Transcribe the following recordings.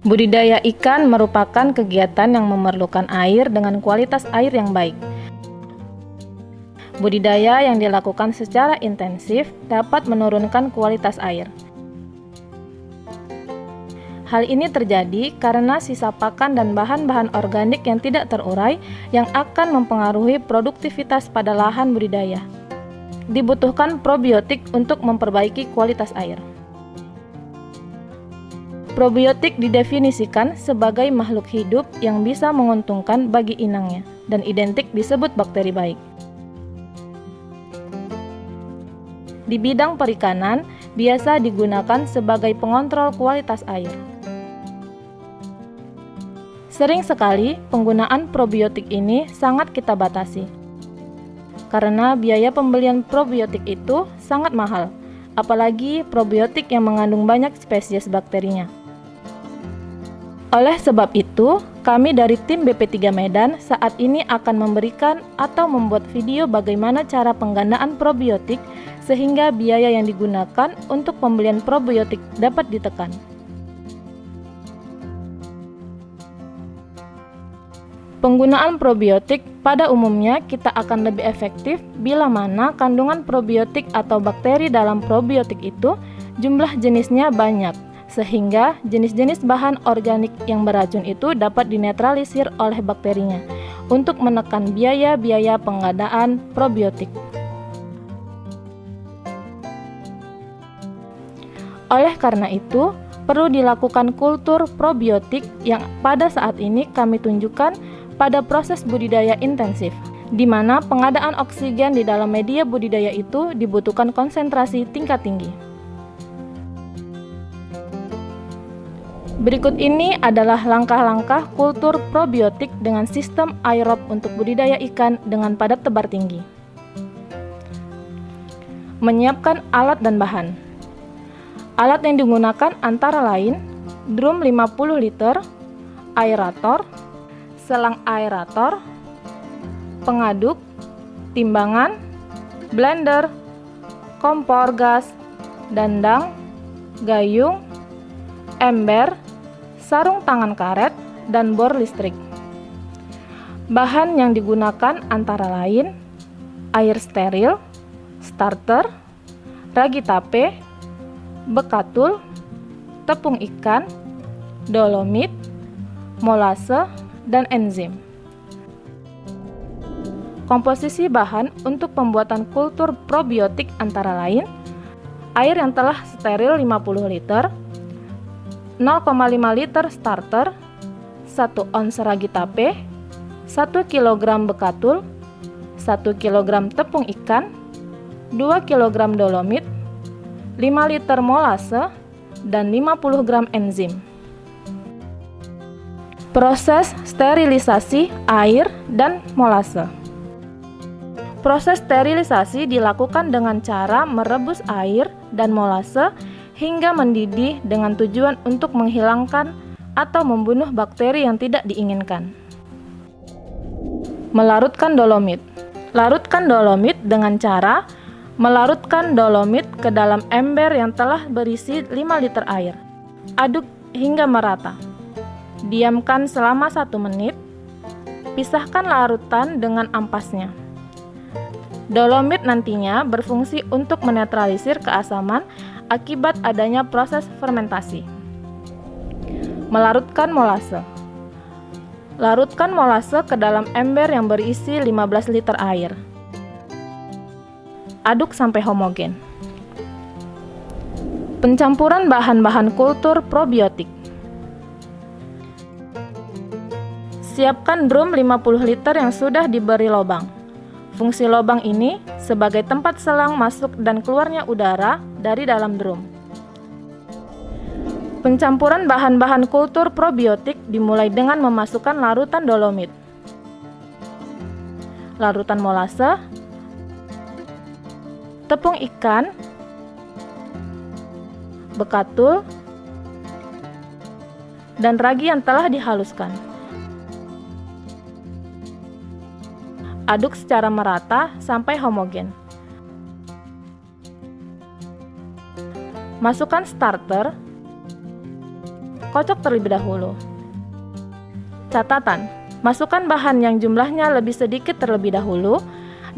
Budidaya ikan merupakan kegiatan yang memerlukan air dengan kualitas air yang baik. Budidaya yang dilakukan secara intensif dapat menurunkan kualitas air. Hal ini terjadi karena sisa pakan dan bahan-bahan organik yang tidak terurai yang akan mempengaruhi produktivitas pada lahan budidaya. Dibutuhkan probiotik untuk memperbaiki kualitas air. Probiotik didefinisikan sebagai makhluk hidup yang bisa menguntungkan bagi inangnya dan identik disebut bakteri baik. Di bidang perikanan, biasa digunakan sebagai pengontrol kualitas air. Sering sekali penggunaan probiotik ini sangat kita batasi, karena biaya pembelian probiotik itu sangat mahal, apalagi probiotik yang mengandung banyak spesies bakterinya. Oleh sebab itu, kami dari tim BP3 Medan saat ini akan memberikan atau membuat video bagaimana cara penggandaan probiotik sehingga biaya yang digunakan untuk pembelian probiotik dapat ditekan. Penggunaan probiotik pada umumnya kita akan lebih efektif bila mana kandungan probiotik atau bakteri dalam probiotik itu jumlah jenisnya banyak, sehingga jenis-jenis bahan organik yang beracun itu dapat dinetralisir oleh bakterinya untuk menekan biaya-biaya pengadaan probiotik. Oleh karena itu, perlu dilakukan kultur probiotik yang pada saat ini kami tunjukkan pada proses budidaya intensif, di mana pengadaan oksigen di dalam media budidaya itu dibutuhkan konsentrasi tingkat tinggi. Berikut ini adalah langkah-langkah kultur probiotik dengan sistem aerob untuk budidaya ikan dengan padat tebar tinggi. Menyiapkan alat dan bahan. Alat yang digunakan antara lain drum 50 liter, aerator, selang aerator, pengaduk, timbangan, blender, kompor gas, dandang, gayung, ember, sarung tangan karet, dan bor listrik. Bahan yang digunakan antara lain air steril, starter, ragi tape, bekatul, tepung ikan, dolomit, molase, dan enzim. Komposisi bahan untuk pembuatan kultur probiotik antara lain air yang telah steril 50 liter, 0,5 liter starter, 1 ons ragi tape, 1 kg bekatul, 1 kg tepung ikan, 2 kg dolomit, 5 liter molase, dan 50 gram enzim. Proses sterilisasi air dan molase. Proses sterilisasi dilakukan dengan cara merebus air dan molase hingga mendidih dengan tujuan untuk menghilangkan atau membunuh bakteri yang tidak diinginkan. Melarutkan dolomit. Larutkan dolomit dengan cara melarutkan dolomit ke dalam ember yang telah berisi 5 liter air. Aduk hingga merata. Diamkan selama 1 menit. Pisahkan larutan dengan ampasnya. Dolomit nantinya berfungsi untuk menetralisir keasaman akibat adanya proses fermentasi. Melarutkan molase. Larutkan molase ke dalam ember yang berisi 15 liter air. Aduk sampai homogen. Pencampuran bahan-bahan kultur probiotik. Siapkan drum 50 liter yang sudah diberi lubang. Fungsi lubang ini sebagai tempat selang masuk dan keluarnya udara dari dalam drum. Pencampuran bahan-bahan kultur probiotik dimulai dengan memasukkan larutan dolomit, larutan molase, tepung ikan, bekatul, dan ragi yang telah dihaluskan. Aduk secara merata sampai homogen. Masukkan starter, kocok terlebih dahulu. Catatan, masukkan bahan yang jumlahnya lebih sedikit terlebih dahulu,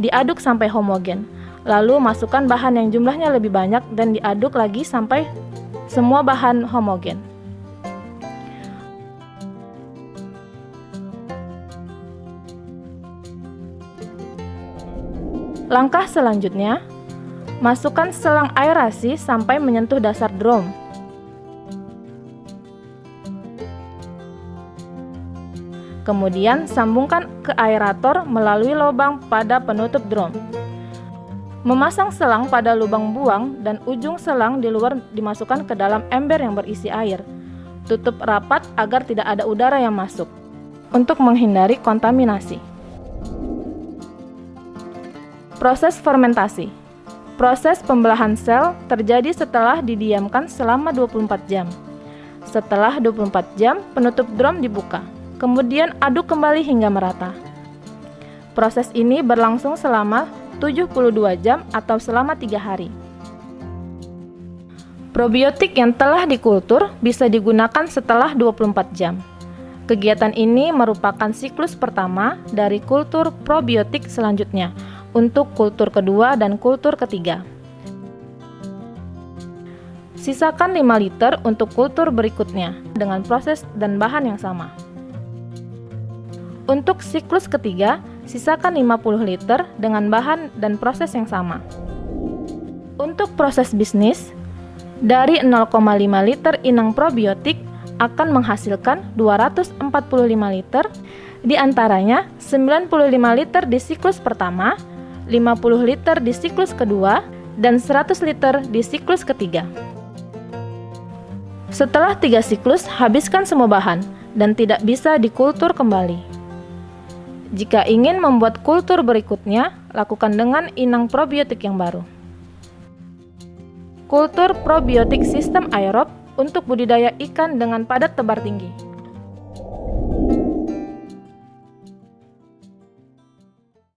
diaduk sampai homogen. Lalu masukkan bahan yang jumlahnya lebih banyak dan diaduk lagi sampai semua bahan homogen. Langkah selanjutnya, masukkan selang aerasi sampai menyentuh dasar drum. Kemudian sambungkan ke aerator melalui lubang pada penutup drum. Memasang selang pada lubang buang dan ujung selang di luar dimasukkan ke dalam ember yang berisi air. Tutup rapat agar tidak ada udara yang masuk untuk menghindari kontaminasi. Proses fermentasi. Proses pembelahan sel terjadi setelah didiamkan selama 24 jam. Setelah 24 jam, penutup drum dibuka. Kemudian aduk kembali hingga merata. Proses ini berlangsung selama 72 jam atau selama 3 hari. Probiotik yang telah dikultur bisa digunakan setelah 24 jam. Kegiatan ini merupakan siklus pertama dari kultur probiotik selanjutnya untuk kultur kedua dan kultur ketiga. Sisakan 5 liter untuk kultur berikutnya dengan proses dan bahan yang sama. Untuk siklus ketiga, sisakan 50 liter dengan bahan dan proses yang sama. Untuk proses bisnis, dari 0,5 liter inang probiotik akan menghasilkan 245 liter, di antaranya 95 liter di siklus pertama, 50 liter di siklus kedua, dan 100 liter di siklus ketiga. Setelah 3 siklus, habiskan semua bahan dan tidak bisa dikultur kembali. Jika ingin membuat kultur berikutnya, lakukan dengan inang probiotik yang baru. Kultur probiotik sistem aerob untuk budidaya ikan dengan padat tebar tinggi.